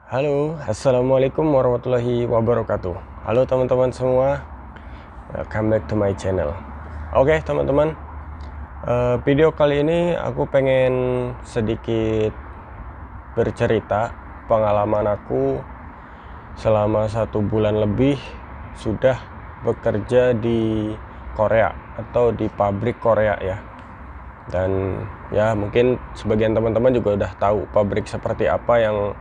Halo, assalamualaikum warahmatullahi wabarakatuh. Halo teman-teman semua, welcome back to my channel. Oke teman-teman, video kali ini aku pengen sedikit bercerita pengalaman aku selama 1 bulan lebih sudah bekerja di Korea atau di pabrik Korea ya. Dan ya mungkin sebagian teman-teman juga udah tahu pabrik seperti apa yang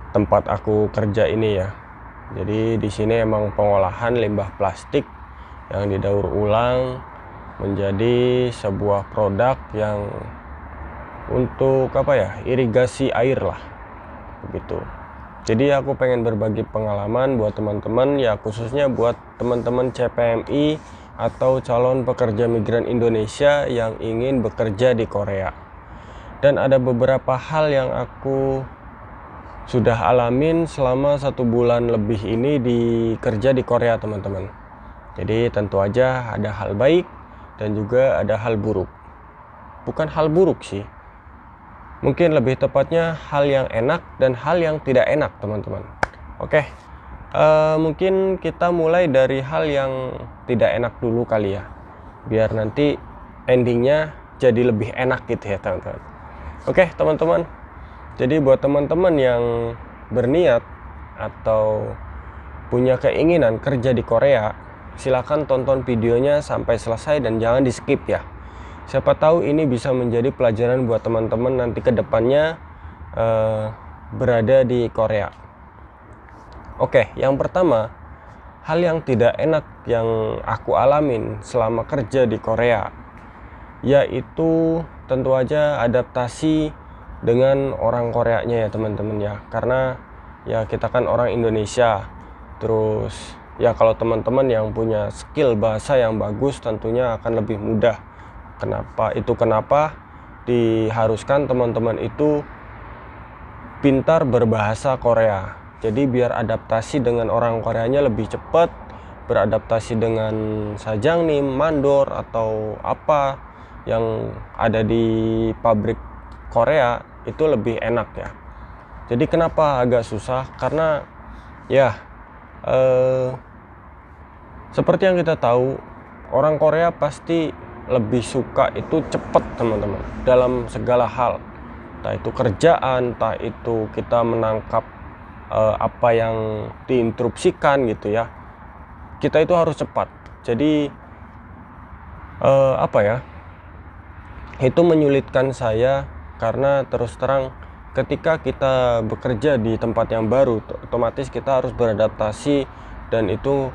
tempat aku kerja ini ya. Jadi di sini emang pengolahan limbah plastik yang didaur ulang menjadi sebuah produk yang untuk irigasi air lah begitu. Jadi aku pengen berbagi pengalaman buat teman-teman ya, khususnya buat teman-teman CPMI atau calon pekerja migran Indonesia yang ingin bekerja di Korea. Dan ada beberapa hal yang aku sudah alamin selama 1 bulan lebih ini kerja di Korea teman-teman. Jadi tentu aja ada hal baik dan juga ada hal buruk. Bukan hal buruk sih, mungkin lebih tepatnya hal yang enak dan hal yang tidak enak teman-teman. Oke, mungkin kita mulai dari hal yang tidak enak dulu kali ya, biar nanti endingnya jadi lebih enak gitu ya teman-teman. Oke teman-teman, jadi buat teman-teman yang berniat atau punya keinginan kerja di Korea, silakan tonton videonya sampai selesai dan jangan di skip ya. Siapa tahu ini bisa menjadi pelajaran buat teman-teman nanti ke depannya berada di Korea. Oke, yang pertama, hal yang tidak enak yang aku alamin selama kerja di Korea, yaitu tentu aja adaptasi dengan orang Koreanya ya teman-teman ya. Karena ya kita kan orang Indonesia, terus ya kalau teman-teman yang punya skill bahasa yang bagus tentunya akan lebih mudah. Kenapa diharuskan teman-teman itu pintar berbahasa Korea. Jadi biar adaptasi dengan orang Koreanya lebih cepat, beradaptasi dengan Sajangnim, Mandor atau apa yang ada di pabrik Korea itu lebih enak ya. Jadi kenapa agak susah? Karena ya seperti yang kita tahu, orang Korea pasti lebih suka itu cepat teman-teman dalam segala hal. Entah itu kerjaan, entah itu kita menangkap apa yang diinstruksikan gitu ya. Kita itu harus cepat. Jadi itu menyulitkan saya. Karena terus terang ketika kita bekerja di tempat yang baru, otomatis kita harus beradaptasi, dan itu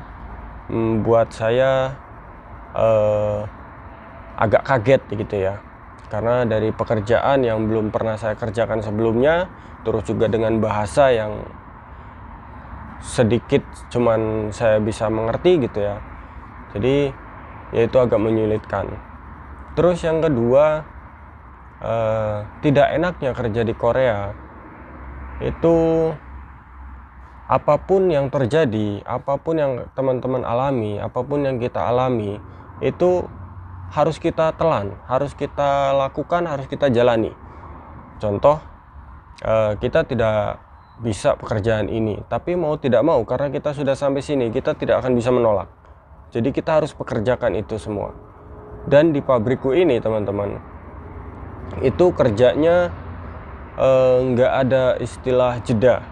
membuat saya agak kaget gitu ya. Karena dari pekerjaan yang belum pernah saya kerjakan sebelumnya, terus juga dengan bahasa yang sedikit cuman saya bisa mengerti gitu ya. Jadi ya itu agak menyulitkan. Terus yang kedua, tidak enaknya kerja di Korea itu apapun yang terjadi, apapun yang teman-teman alami, apapun yang kita alami itu harus kita telan, harus kita lakukan, harus kita jalani. Contoh, kita tidak bisa pekerjaan ini, tapi mau tidak mau karena kita sudah sampai sini, kita tidak akan bisa menolak. Jadi kita harus pekerjakan itu semua. Dan di pabrikku ini teman-teman, itu kerjanya nggak ada istilah jeda.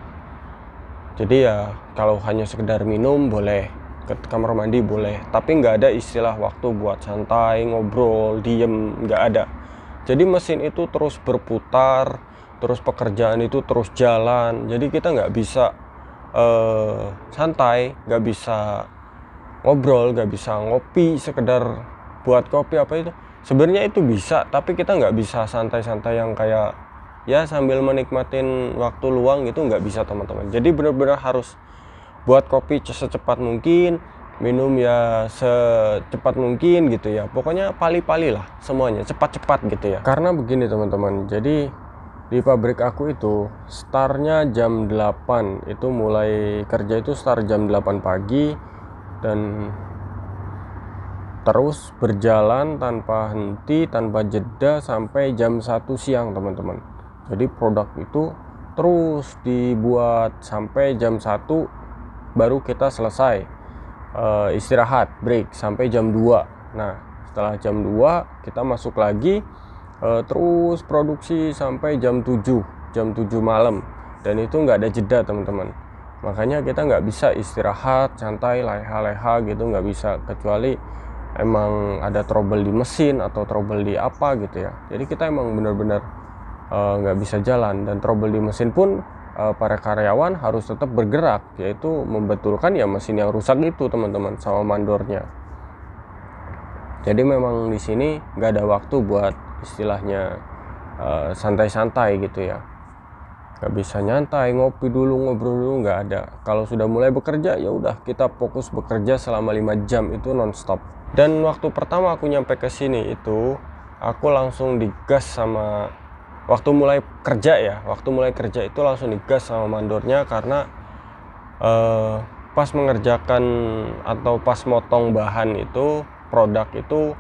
Jadi ya kalau hanya sekedar minum boleh, ke kamar mandi boleh, tapi nggak ada istilah waktu buat santai, ngobrol, diem, nggak ada. Jadi mesin itu terus berputar, terus pekerjaan itu terus jalan. Jadi kita nggak bisa santai, nggak bisa ngobrol, nggak bisa ngopi sekedar buat kopi apa itu. Sebenarnya itu bisa, tapi kita nggak bisa santai-santai yang kayak ya sambil menikmatin waktu luang gitu, nggak bisa teman-teman. Jadi benar-benar harus buat kopi secepat mungkin, minum ya secepat mungkin gitu ya. Pokoknya pali-pali lah semuanya, cepat-cepat gitu ya. Karena begini teman-teman, jadi di pabrik aku itu startnya jam 8, itu mulai kerja itu start jam 8 pagi dan terus berjalan tanpa henti, tanpa jeda sampai jam 1 siang teman-teman. Jadi produk itu terus dibuat sampai jam 1 baru kita selesai istirahat break sampai jam 2. Nah setelah jam 2 kita masuk lagi terus produksi sampai jam 7 malam, dan itu nggak ada jeda teman-teman. Makanya kita nggak bisa istirahat santai leha-leha gitu, nggak bisa, kecuali emang ada trouble di mesin atau trouble di apa gitu ya. Jadi kita emang benar-benar nggak bisa jalan, dan trouble di mesin pun para karyawan harus tetap bergerak, yaitu membetulkan ya mesin yang rusak itu teman-teman sama mandornya. Jadi memang di sini nggak ada waktu buat istilahnya santai-santai gitu ya. Nggak bisa nyantai, ngopi dulu, ngobrol dulu, nggak ada. Kalau sudah mulai bekerja ya udah kita fokus bekerja selama 5 jam itu nonstop. Dan waktu pertama aku nyampe ke sini itu aku langsung digas sama waktu mulai kerja itu langsung digas sama mandornya, karena pas mengerjakan atau pas motong bahan itu, produk itu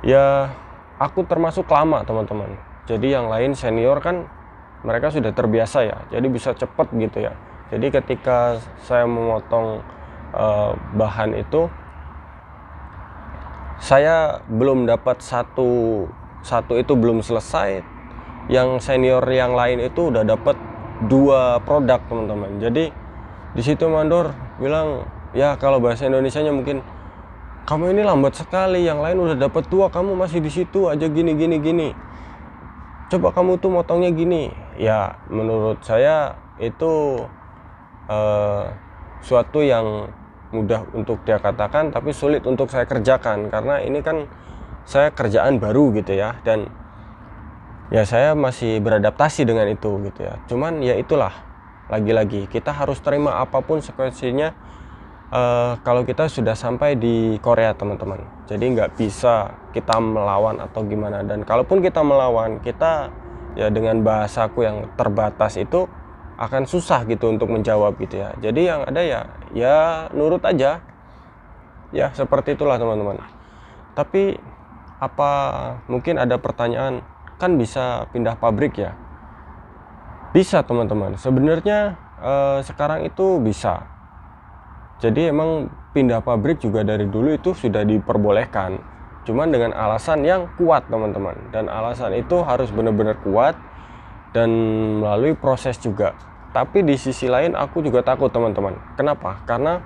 ya aku termasuk lama teman-teman. Jadi yang lain senior kan mereka sudah terbiasa ya, jadi bisa cepet gitu ya. Jadi ketika saya memotong bahan itu, saya belum dapat satu itu belum selesai, yang senior yang lain itu udah dapat 2 produk teman-teman. Jadi di situ mandor bilang, ya kalau bahasa Indonesianya mungkin, kamu ini lambat sekali, yang lain udah dapat 2, kamu masih di situ aja gini. Coba kamu tuh motongnya gini. Ya menurut saya itu suatu yang mudah untuk dia katakan tapi sulit untuk saya kerjakan, karena ini kan saya kerjaan baru gitu ya, dan ya saya masih beradaptasi dengan itu gitu ya. Cuman ya itulah, lagi-lagi kita harus terima apapun konsekuensinya kalau kita sudah sampai di Korea teman-teman. Jadi nggak bisa kita melawan atau gimana, dan kalaupun kita melawan, kita ya dengan bahasaku yang terbatas itu akan susah gitu untuk menjawab gitu ya. Jadi yang ada ya nurut aja ya, seperti itulah teman-teman. Tapi apa mungkin ada pertanyaan, kan bisa pindah pabrik ya? Bisa teman-teman, sebenarnya sekarang itu bisa. Jadi emang pindah pabrik juga dari dulu itu sudah diperbolehkan, cuman dengan alasan yang kuat teman-teman, dan alasan itu harus benar-benar kuat dan melalui proses juga. Tapi di sisi lain aku juga takut teman-teman. Kenapa? Karena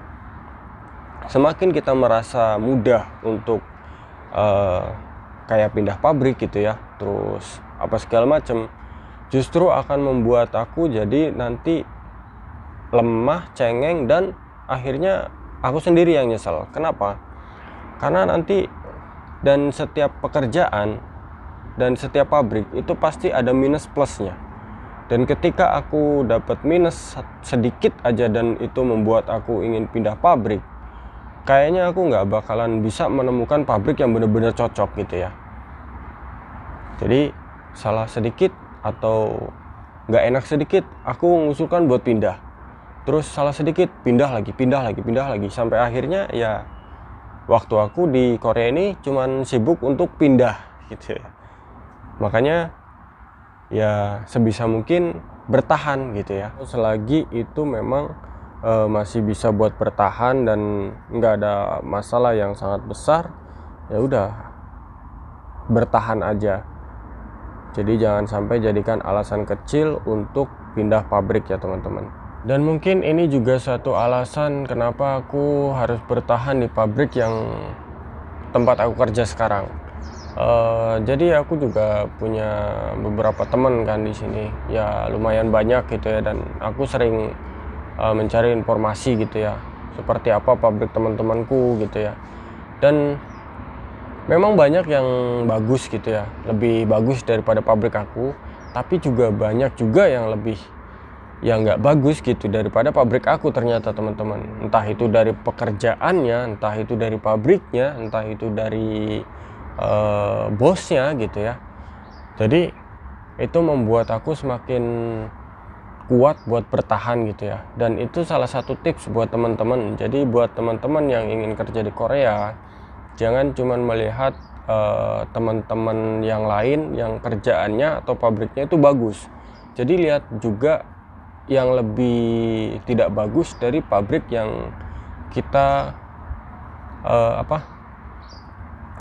semakin kita merasa mudah untuk kayak pindah pabrik gitu ya, terus apa segala macam, justru akan membuat aku jadi nanti lemah, cengeng, dan akhirnya aku sendiri yang nyesel. Kenapa? Karena nanti, dan setiap pekerjaan dan setiap pabrik itu pasti ada minus plusnya, dan ketika aku dapat minus sedikit aja dan itu membuat aku ingin pindah pabrik, kayaknya aku nggak bakalan bisa menemukan pabrik yang benar-benar cocok gitu ya. Jadi salah sedikit atau nggak enak sedikit, aku mengusulkan buat pindah. Terus salah sedikit, pindah lagi, sampai akhirnya ya waktu aku di Korea ini cuman sibuk untuk pindah gitu ya. Makanya ya sebisa mungkin bertahan gitu ya. Selagi itu memang masih bisa buat bertahan dan nggak ada masalah yang sangat besar, ya udah bertahan aja. Jadi jangan sampai jadikan alasan kecil untuk pindah pabrik ya teman-teman. Dan mungkin ini juga satu alasan kenapa aku harus bertahan di pabrik yang tempat aku kerja sekarang. Jadi aku juga punya beberapa teman kan di sini, ya lumayan banyak gitu ya, dan aku sering mencari informasi gitu ya, seperti apa pabrik teman-temanku gitu ya. Dan memang banyak yang bagus gitu ya, lebih bagus daripada pabrik aku, tapi juga banyak juga yang lebih yang nggak bagus gitu daripada pabrik aku ternyata teman-teman. Entah itu dari pekerjaannya, entah itu dari pabriknya, entah itu dari bosnya gitu ya. Jadi itu membuat aku semakin kuat buat bertahan gitu ya. Dan itu salah satu tips buat teman-teman. Jadi buat teman-teman yang ingin kerja di Korea, jangan cuma melihat teman-teman yang lain yang kerjaannya atau pabriknya itu bagus, Jadi lihat juga yang lebih tidak bagus dari pabrik yang kita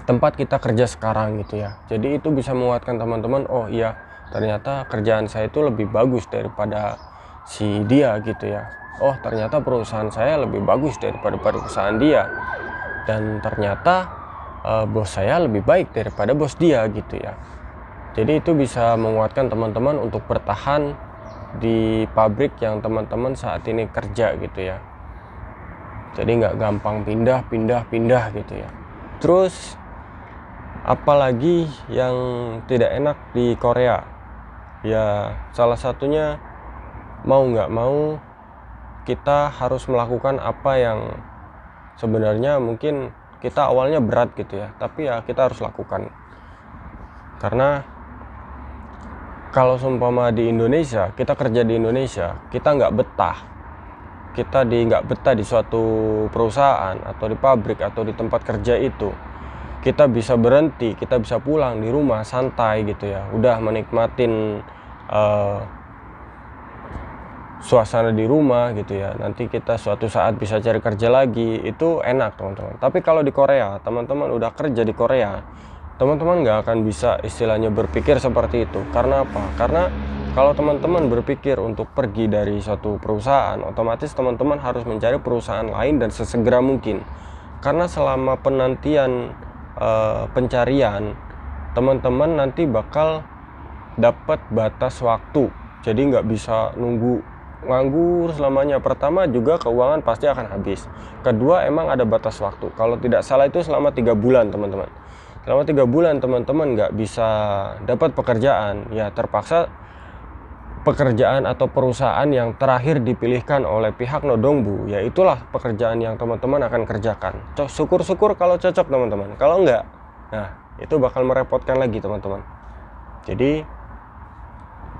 tempat kita kerja sekarang gitu ya. Jadi itu bisa menguatkan teman-teman, oh iya ternyata kerjaan saya itu lebih bagus daripada si dia gitu ya. Oh ternyata perusahaan saya lebih bagus daripada perusahaan dia, dan ternyata bos saya lebih baik daripada bos dia gitu ya. Jadi itu bisa menguatkan teman-teman untuk bertahan di pabrik yang teman-teman saat ini kerja gitu ya. Jadi nggak gampang pindah gitu ya. Terus apalagi yang tidak enak di Korea ya, salah satunya mau nggak mau kita harus melakukan apa yang sebenarnya mungkin kita awalnya berat gitu ya, tapi ya kita harus lakukan. Karena kalau seumpama di Indonesia, kita kerja di Indonesia, kita nggak betah, nggak betah di suatu perusahaan atau di pabrik atau di tempat kerja itu, kita bisa berhenti, kita bisa pulang di rumah santai gitu ya, udah menikmatin suasana di rumah gitu ya. Nanti kita suatu saat bisa cari kerja lagi, itu enak teman-teman. Tapi kalau di Korea, teman-teman udah kerja di Korea, teman-teman nggak akan bisa istilahnya berpikir seperti itu. Karena apa? Karena kalau teman-teman berpikir untuk pergi dari suatu perusahaan, otomatis teman-teman harus mencari perusahaan lain dan sesegera mungkin. Karena selama penantian pencarian, teman-teman nanti bakal dapat batas waktu. Jadi nggak bisa nunggu nganggur selamanya. Pertama juga keuangan pasti akan habis. Kedua emang ada batas waktu. Kalau tidak salah itu selama 3 bulan teman-teman. Selama 3 bulan teman-teman nggak bisa dapat pekerjaan, ya terpaksa pekerjaan atau perusahaan yang terakhir dipilihkan oleh pihak Nodongbu, ya itulah pekerjaan yang teman-teman akan kerjakan. Syukur-syukur kalau cocok teman-teman. Kalau enggak, nah itu bakal merepotkan lagi teman-teman. Jadi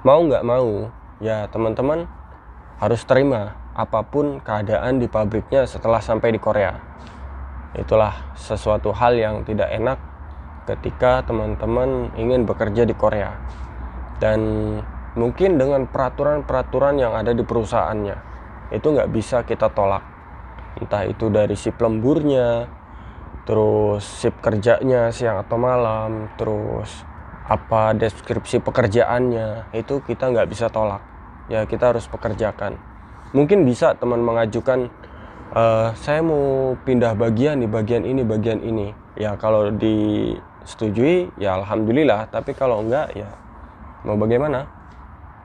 mau nggak mau ya teman-teman harus terima apapun keadaan di pabriknya setelah sampai di Korea. Itulah sesuatu hal yang tidak enak ketika teman-teman ingin bekerja di Korea. Dan mungkin dengan peraturan-peraturan yang ada di perusahaannya, itu nggak bisa kita tolak. Entah itu dari shift lemburnya, terus shift kerjanya siang atau malam, terus apa deskripsi pekerjaannya, itu kita nggak bisa tolak. Ya kita harus pekerjakan. Mungkin bisa teman mengajukan, saya mau pindah bagian di bagian ini. Ya kalau disetujui ya alhamdulillah, tapi kalau enggak ya mau bagaimana?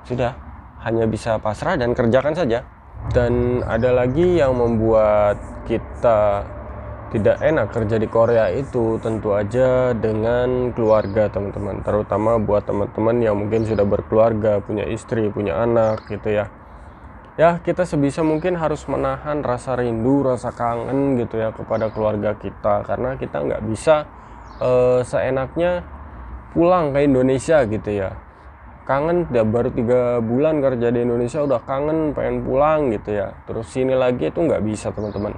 Sudah, hanya bisa pasrah dan kerjakan saja. Dan ada lagi yang membuat kita tidak enak kerja di Korea itu tentu aja dengan keluarga teman-teman. Terutama buat teman-teman yang mungkin sudah berkeluarga, punya istri, punya anak gitu ya. Ya kita sebisa mungkin harus menahan rasa rindu, rasa kangen gitu ya kepada keluarga kita. Karena kita nggak bisa seenaknya pulang ke Indonesia gitu ya. Kangen udah baru 3 bulan kerja di Indonesia udah kangen pengen pulang gitu ya, terus sini lagi itu nggak bisa teman-teman.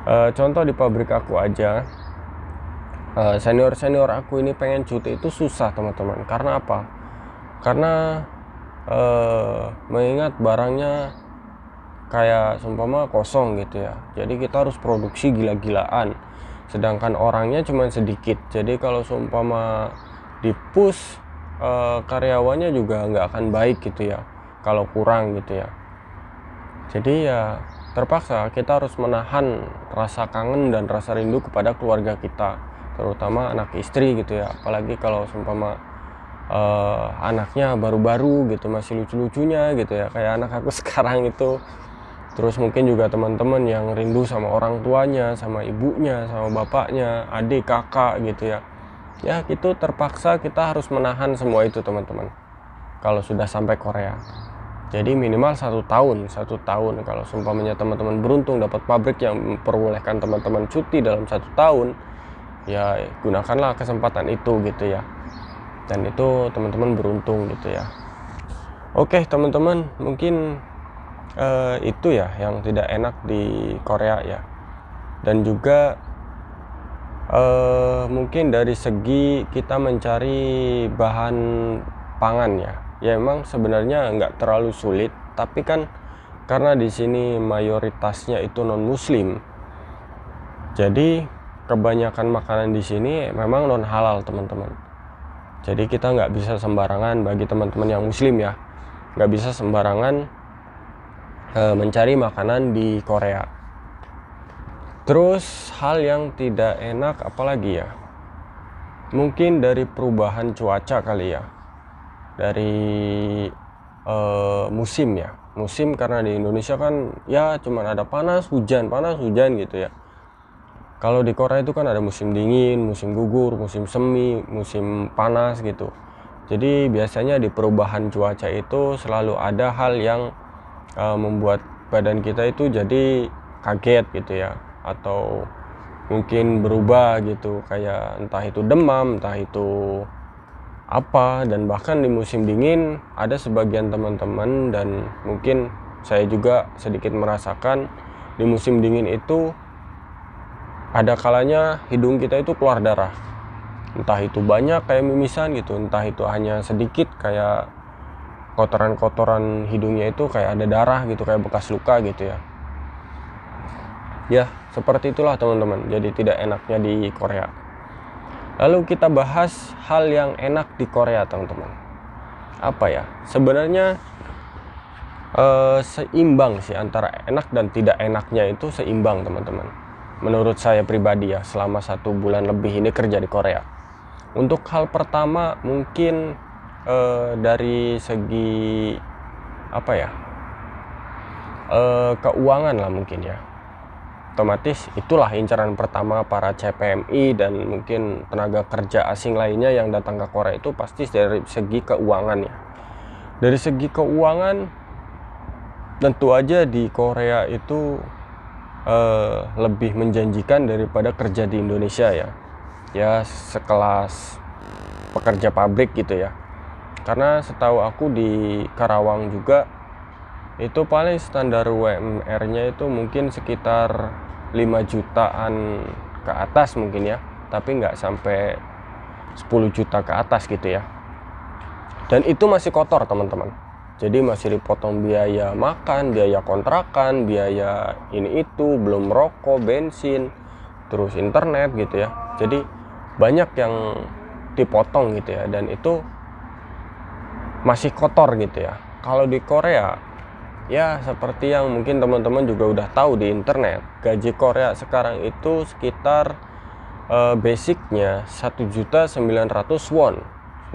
Contoh di pabrik aku aja, senior aku ini pengen cuti itu susah teman-teman. Karena apa? Karena mengingat barangnya kayak seumpama kosong gitu ya, jadi kita harus produksi gila-gilaan sedangkan orangnya cuma sedikit. Jadi kalau seumpama di push, karyawannya juga nggak akan baik gitu ya kalau kurang gitu ya. Jadi ya terpaksa kita harus menahan rasa kangen dan rasa rindu kepada keluarga kita, terutama anak istri gitu ya. Apalagi kalau seumpama anaknya baru-baru gitu, masih lucu-lucunya gitu ya, kayak anak aku sekarang itu. Terus mungkin juga teman-teman yang rindu sama orang tuanya, sama ibunya, sama bapaknya, adik, kakak gitu ya. Ya itu terpaksa kita harus menahan semua itu teman-teman kalau sudah sampai Korea. Jadi minimal 1 tahun kalau seumpamanya teman-teman beruntung dapat pabrik yang memperbolehkan teman-teman cuti dalam 1 tahun, ya gunakanlah kesempatan itu gitu ya. Dan itu teman-teman beruntung gitu ya. Oke teman-teman, mungkin itu ya yang tidak enak di Korea ya. Dan juga mungkin dari segi kita mencari bahan pangan ya, ya emang sebenarnya nggak terlalu sulit, tapi kan karena di sini mayoritasnya itu non muslim, jadi kebanyakan makanan di sini memang non halal teman-teman. Jadi kita nggak bisa sembarangan, bagi teman-teman yang muslim ya, nggak bisa sembarangan mencari makanan di Korea. Terus hal yang tidak enak apalagi ya, mungkin dari perubahan cuaca kali ya, dari musim ya, musim, karena di Indonesia kan ya cuman ada panas hujan gitu ya. Kalau di Korea itu kan ada musim dingin, musim gugur, musim semi, musim panas gitu. Jadi biasanya di perubahan cuaca itu selalu ada hal yang membuat badan kita itu jadi kaget gitu ya, atau mungkin berubah gitu, kayak entah itu demam, entah itu apa. Dan bahkan di musim dingin ada sebagian teman-teman, dan mungkin saya juga sedikit merasakan, di musim dingin itu ada kalanya hidung kita itu keluar darah, entah itu banyak kayak mimisan gitu, entah itu hanya sedikit kayak kotoran-kotoran hidungnya itu kayak ada darah gitu, kayak bekas luka gitu ya. Ya seperti itulah teman-teman, jadi tidak enaknya di Korea. Lalu kita bahas hal yang enak di Korea teman-teman. Apa ya, sebenarnya seimbang sih, antara enak dan tidak enaknya itu seimbang teman-teman, menurut saya pribadi ya, selama 1 bulan lebih ini kerja di Korea. Untuk hal pertama mungkin dari segi apa ya, keuangan lah mungkin ya. Otomatis itulah incaran pertama para CPMI dan mungkin tenaga kerja asing lainnya yang datang ke Korea, itu pasti dari segi keuangan ya. Dari segi keuangan tentu aja di Korea itu lebih menjanjikan daripada kerja di Indonesia ya. Ya sekelas pekerja pabrik gitu ya. Karena setahu aku di Karawang juga itu paling standar UMR-nya itu mungkin sekitar 5 jutaan ke atas mungkin ya, tapi nggak sampai 10 juta ke atas gitu ya. Dan itu masih kotor teman-teman, jadi masih dipotong biaya makan, biaya kontrakan, biaya ini itu, belum rokok, bensin, terus internet gitu ya. Jadi banyak yang dipotong gitu ya, dan itu masih kotor gitu ya. Kalau di Korea ya seperti yang mungkin teman-teman juga udah tahu di internet, gaji Korea sekarang itu sekitar basicnya 1.900.000 won,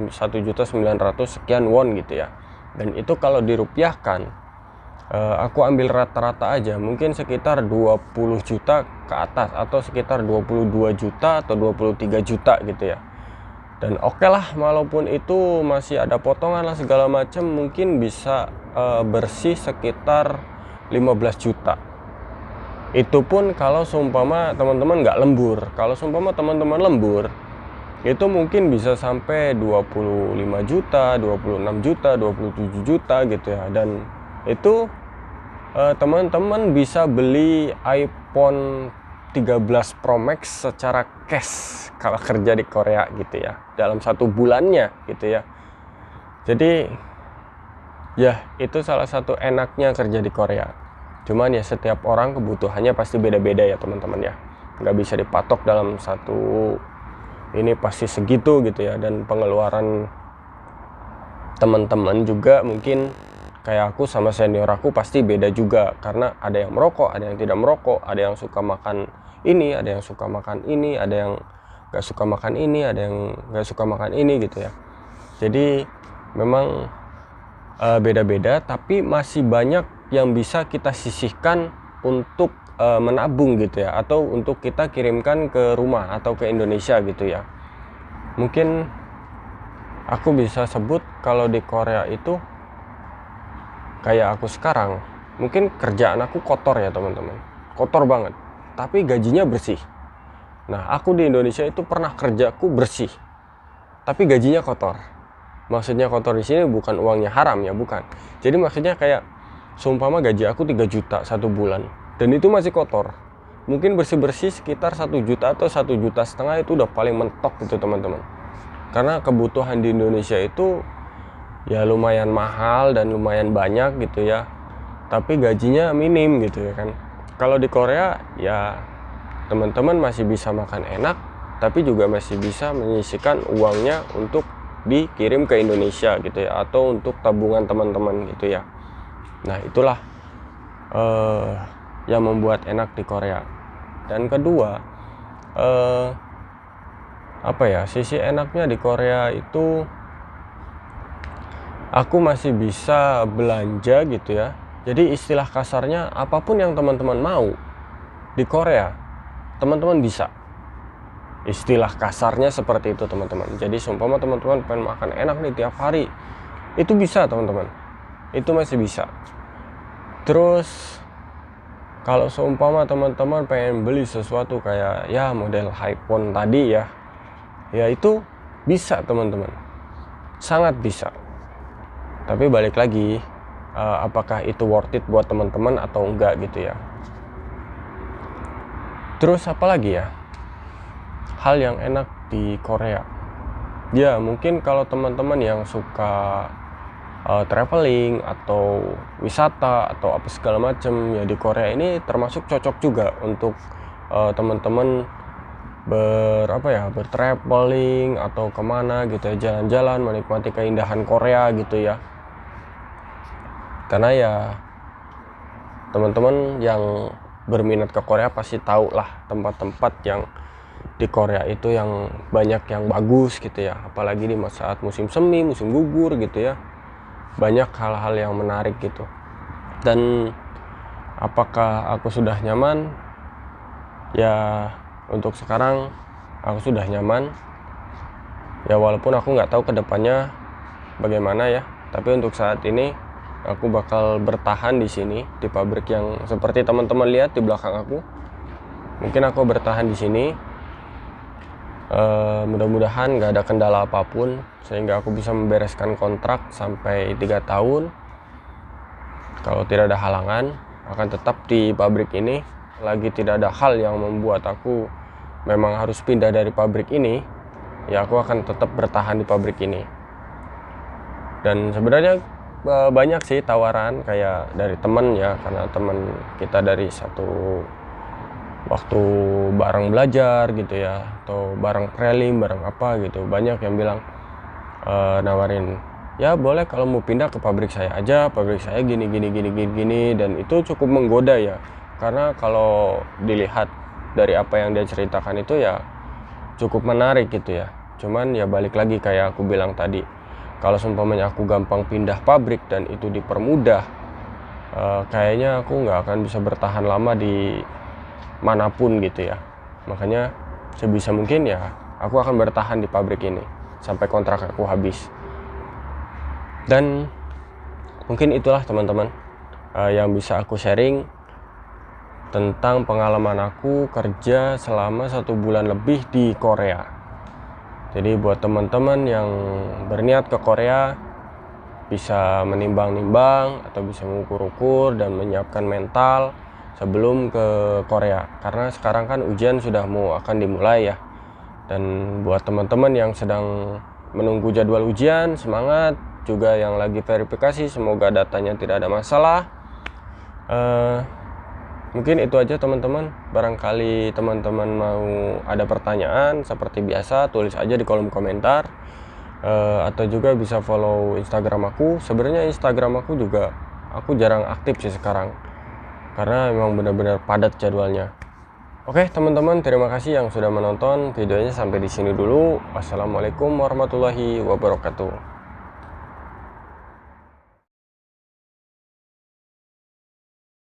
1.900.000 sekian won gitu ya. Dan itu kalau dirupiahkan, aku ambil rata-rata aja, mungkin sekitar 20 juta ke atas, atau sekitar 22 juta atau 23 juta gitu ya. Dan oke lah, walaupun itu masih ada potongan lah segala macam, mungkin bisa bersih sekitar 15 juta. Itu pun kalau seumpama teman-teman nggak lembur. Kalau seumpama teman-teman lembur, itu mungkin bisa sampai 25 juta, 26 juta, 27 juta gitu ya. Dan itu teman-teman bisa beli iPhone 13 Pro Max secara cash kalau kerja di Korea gitu ya, dalam 1 bulannya gitu ya. Jadi ya itu salah satu enaknya kerja di Korea. Cuman ya setiap orang kebutuhannya pasti beda-beda ya teman-teman ya, nggak bisa dipatok dalam satu ini pasti segitu gitu ya. Dan pengeluaran teman-teman juga mungkin kayak aku sama senior aku pasti beda juga, karena ada yang merokok, ada yang tidak merokok, ada yang suka makan ini, ada yang suka makan ini, ada yang nggak suka makan ini, ada yang nggak suka makan ini gitu ya. Jadi memang beda-beda, tapi masih banyak yang bisa kita sisihkan untuk menabung gitu ya, atau untuk kita kirimkan ke rumah atau ke Indonesia gitu ya. Mungkin aku bisa sebut kalau di Korea itu kayak aku sekarang, mungkin kerjaan aku kotor ya teman-teman, kotor banget, tapi gajinya bersih. Nah aku di Indonesia itu pernah kerjaku bersih, tapi gajinya kotor. Maksudnya kotor di sini bukan uangnya haram ya, bukan. Jadi maksudnya kayak seumpama gaji aku 3 juta 1 bulan, dan itu masih kotor. Mungkin bersih-bersih sekitar 1 juta atau 1,5 juta itu udah paling mentok gitu teman-teman. Karena kebutuhan di Indonesia itu ya lumayan mahal dan lumayan banyak gitu ya, tapi gajinya minim gitu ya kan. Kalau di Korea ya teman-teman masih bisa makan enak, tapi juga masih bisa menyisihkan uangnya untuk dikirim ke Indonesia gitu ya, atau untuk tabungan teman-teman gitu ya. Nah itulah yang membuat enak di Korea. Dan kedua, apa ya, sisi enaknya di Korea itu aku masih bisa belanja gitu ya. Jadi istilah kasarnya apapun yang teman-teman mau di Korea, teman-teman bisa. Istilah kasarnya seperti itu teman-teman. Jadi seumpama teman-teman pengen makan enak nih tiap hari, itu bisa teman-teman. Itu masih bisa. Terus kalau seumpama teman-teman pengen beli sesuatu kayak ya model iPhone tadi ya, ya itu bisa teman-teman, sangat bisa. Tapi balik lagi, apakah itu worth it buat teman-teman atau enggak gitu ya. Terus apa lagi ya hal yang enak di Korea? Ya mungkin kalau teman-teman yang suka traveling atau wisata atau apa segala macam ya, di Korea ini termasuk cocok juga untuk teman-teman bertraveling atau kemana gitu ya, jalan-jalan menikmati keindahan Korea gitu ya. Karena ya teman-teman yang berminat ke Korea pasti tahu lah tempat-tempat yang di Korea itu yang banyak yang bagus gitu ya, apalagi di saat musim semi, musim gugur gitu ya, banyak hal-hal yang menarik gitu. Dan apakah aku sudah nyaman? Ya untuk sekarang aku sudah nyaman ya, walaupun aku nggak tahu kedepannya bagaimana ya, tapi untuk saat ini aku bakal bertahan di sini di pabrik yang seperti teman-teman lihat di belakang aku. Mungkin aku bertahan di sini, mudah-mudahan nggak ada kendala apapun sehingga aku bisa membereskan kontrak sampai 3 tahun. Kalau tidak ada halangan, akan tetap di pabrik ini. Lagi tidak ada hal yang membuat aku memang harus pindah dari pabrik ini, ya aku akan tetap bertahan di pabrik ini. Dan sebenarnya banyak sih tawaran kayak dari temen ya, karena temen kita dari satu waktu bareng belajar gitu ya, atau bareng prelim, bareng apa gitu, banyak yang bilang nawarin ya boleh kalau mau pindah ke pabrik saya aja, pabrik saya gini, dan itu cukup menggoda ya, karena kalau dilihat dari apa yang dia ceritakan itu ya cukup menarik gitu ya. Cuman ya balik lagi kayak aku bilang tadi, kalau seumpamanya aku gampang pindah pabrik dan itu dipermudah, kayaknya aku nggak akan bisa bertahan lama di manapun gitu ya. Makanya sebisa mungkin ya aku akan bertahan di pabrik ini sampai kontrak aku habis. Dan mungkin itulah teman-teman yang bisa aku sharing tentang pengalaman aku kerja selama 1 bulan lebih di Korea. Jadi buat teman-teman yang berniat ke Korea, bisa menimbang-nimbang atau bisa mengukur-ukur dan menyiapkan mental sebelum ke Korea, karena sekarang kan ujian sudah mau akan dimulai ya. Dan buat teman-teman yang sedang menunggu jadwal ujian, semangat. Juga yang lagi verifikasi, semoga datanya tidak ada masalah. Mungkin itu aja teman-teman. Barangkali teman-teman mau ada pertanyaan seperti biasa, tulis aja di kolom komentar, atau juga bisa follow Instagram aku. Sebenarnya Instagram aku juga aku jarang aktif sih sekarang, karena memang benar-benar padat jadwalnya. Oke teman-teman, terima kasih yang sudah menonton videonya sampai di sini dulu. Wassalamualaikum warahmatullahi wabarakatuh.